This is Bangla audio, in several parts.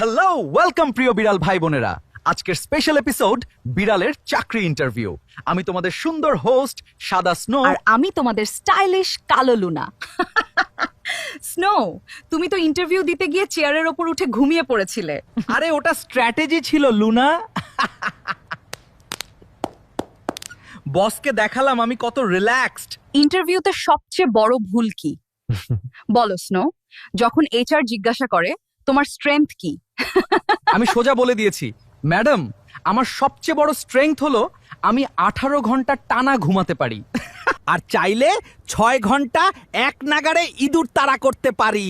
হ্যালো ওয়েলকাম প্রিয় বিড়াল ভাই বোনেরা, আজকের স্পেশাল এপিসোড বিড়ালের চাকরি ইন্টারভিউ। আমি তোমাদের সুন্দর হোস্ট সাদা স্নো, আর আমি তোমাদের স্টাইলিশ কালো লুনা। স্নো, তুমি তো ইন্টারভিউ দিতে গিয়ে চেয়ারের ওপর উঠে ঘুমিয়ে পড়েছিলে। আরে ওটা স্ট্র্যাটেজি ছিল লুনা। বসকে দেখালাম আমি কত রিল্যাক্সড। ইন্টারভিউতে সবচেয়ে বড় ভুল কি বলো স্নো? যখন এইচআর জিজ্ঞাসা করে তোমার স্ট্রেংথ কি, আমি সোজা বলে দিয়েছি, ম্যাডাম আমার সবচেয়ে বড় স্ট্রেংথ হলো আমি 18 ঘন্টা টানা ঘুমাতে পারি, আর চাইলে 6 ঘন্টা এক নাগাড়ে ইঁদুর তাড়া করতে পারি।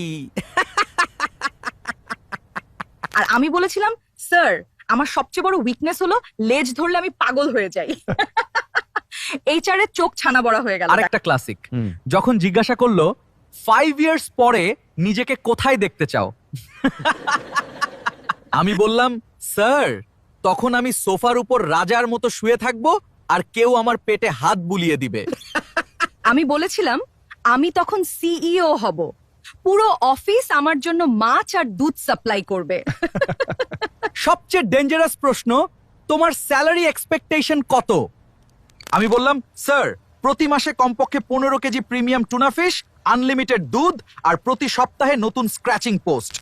আর আমি বলেছিলাম স্যার আমার সবচেয়ে বড় উইকনেস হলো লেজ ধরলে আমি পাগল হয়ে যাই। এইচআর এর চোখ ছানা বড়া হয়ে গেল। আরেকটা ক্লাসিক, যখন জিজ্ঞাসা করলো 5 ইয়ার্স পরে নিজেকে কোথায় দেখতে চাও, আমি বললাম স্যার তখন আমি সোফার উপর রাজার মতো শুয়ে থাকবো আর কেউ আমার পেটে হাত বুলিয়ে দিবে। আমি বলেছিলাম আমি তখন সিইও হব, পুরো অফিস আমার জন্য মাছ আর দুধ সাপ্লাই করবে। সবচেয়ে ডেঞ্জারাস প্রশ্ন, তোমার স্যালারি এক্সপেকটেশন কত? আমি বললাম স্যার প্রতি মাসে কমপক্ষে 15 KG premium tuna fish, unlimited দুধ আর প্রতি সপ্তাহে নতুন স্ক্র্যাচিং পোস্ট।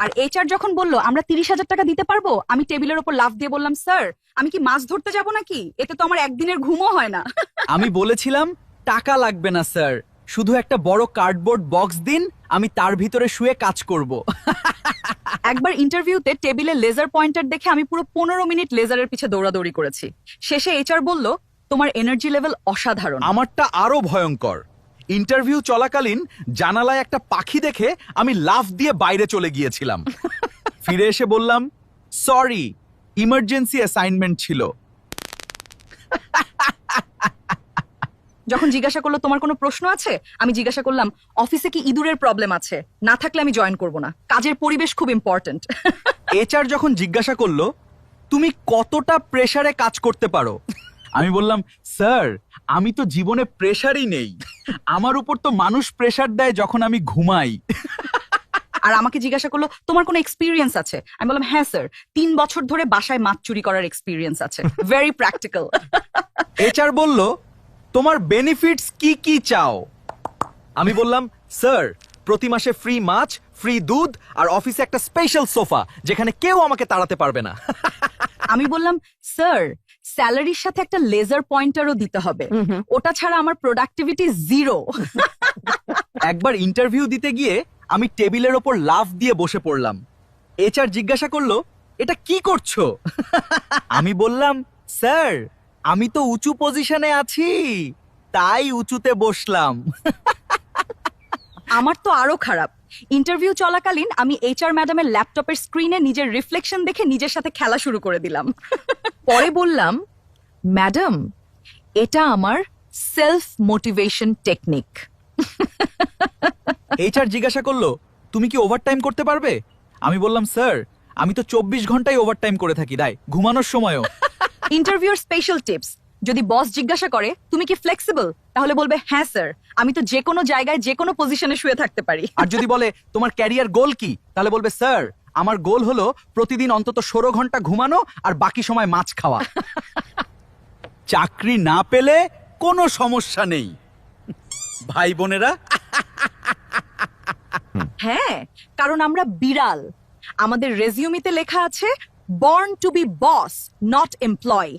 আর এইচআর যখন বলল আমরা 30,000 টাকা দিতে পারবো, আমি টেবিলের উপর লাফ দিয়ে বললাম স্যার আমি কি মাছ ধরতে যাব নাকি? এতে তো আমার একদিনের ঘুমও হয় না। আমি বলেছিলাম টাকা লাগবে না স্যার, শুধু একটা বড় কার্ডবোর্ড বক্স দিন, আমি তার ভিতরে শুয়ে কাজ করব। একবার ইন্টারভিউতে টেবিলে লেজার পয়েন্টার দেখে আমি পুরো 15 মিনিট লেজারের পিছে দৌড়াদৌড়ি করেছি। শেষে এইচআর বলল তোমার এনার্জি লেভেল অসাধারণ। আমারটা আরো ভয়ঙ্কর। ইন্টারভিউ চলাকালীন জানালায় একটা পাখি দেখে আমি লাফ দিয়ে বাইরে চলে গিয়েছিলাম। ফিরে এসে বললাম সরি, ইমার্জেন্সি অ্যাসাইনমেন্ট ছিল। যখন জিজ্ঞাসা করলো তোমার কোনো প্রশ্ন আছে, আমি জিজ্ঞাসা করলাম অফিসে কি ইঁদুরের প্রবলেম আছে, না থাকলে আমি জয়েন করব না, কাজের পরিবেশ খুব ইম্পর্ট্যান্ট। এইচআর যখন জিজ্ঞাসা করলো তুমি কতটা প্রেসারে কাজ করতে পারো, আমি বললাম স্যার আমি তো জীবনে প্রেসারই নেই, আমার উপর তো মানুষ প্রেসার দেয় যখন আমি ঘুমাই। আর আমাকে জিজ্ঞাসা করলো তোমার কোনো এক্সপিরিয়েন্স আছে, আমি বললাম হ্যাঁ স্যার 3 বছর ধরে বাসায় মাছ চুরি করার এক্সপিরিয়েন্স আছে, ভেরি প্র্যাকটিক্যাল। এইচআর বলল তোমার বেনিফিটস কি কি চাও? আমি বললাম স্যার প্রতি মাসে ফ্রি মাছ, ফ্রি দুধ আর অফিসে একটা স্পেশাল সোফা যেখানে কেউ আমাকে তাড়াতে পারবে না। আমি বললাম স্যার স্যালারির সাথে একটা লেজার পয়েন্টারও দিতে হবে, ওটা ছাড়া আমার প্রোডাক্টিভিটি জিরো। একবার ইন্টারভিউ দিতে গিয়ে আমি টেবিলের ওপর লাফ দিয়ে বসে পড়লাম। এইচআর জিজ্ঞাসা করলো এটা কি করছো? আমি বললাম স্যার আমি তো উঁচু পজিশনে আছি, তাই উঁচুতে বসলাম। আমার তো আরো খারাপ, ইন্টারভিউ চলাকালীন আমি এইচআর ম্যাডামের ল্যাপটপের স্ক্রিনে নিজের রিফ্লেকশন দেখে নিজের সাথে খেলা শুরু করে দিলাম। পরে বললাম ম্যাডাম এটা আমার সেলফ মোটিভেশন টেকনিক। এইচআর জিজ্ঞাসা করলো তুমি কি ওভারটাইম করতে পারবে? আমি বললাম স্যার আমি তো 24 ঘন্টাই ওভারটাইম করে থাকি, তাই ঘুমানোর সময়ও। ইন্টারভিউর স্পেশাল টিপস, যদি বস জিজ্ঞাসা করে তুমি কি ফ্লেক্সিবল, তাহলে বলবে হ্যাঁ স্যার আমি তো যে কোনো জায়গায় যে কোনো পজিশনে শুয়ে থাকতে পারি। আর যদি বলে তোমার ক্যারিয়ার গোল কি, তাহলে বলবে স্যার আমার গোল হলো প্রতিদিন অন্তত 16 ঘন্টা ঘুমানো আর বাকি সময় মাছ খাওয়া। চাকরি না পেলে কোনো সমস্যা নেই ভাই বোনেরা। হ্যাঁ, কারণ আমরা বিড়াল, আমাদের রেজিউমিতে লেখা আছে born to be boss not employ.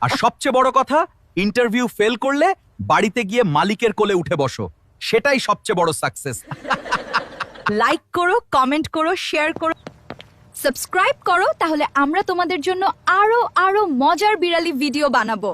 আর সবচেয়ে বড় কথা, ইন্টারভিউ ফেল করলে বাড়িতে গিয়ে মালিকের কোলে উঠে বসো, সেটাই সবচেয়ে বড় সাকসেস। লাইক করো, কমেন্ট করো, শেয়ার করো, সাবস্ক্রাইব করো, তাহলে আমরা তোমাদের জন্য আরো আরো মজার বিড়ালি ভিডিও বানাবো।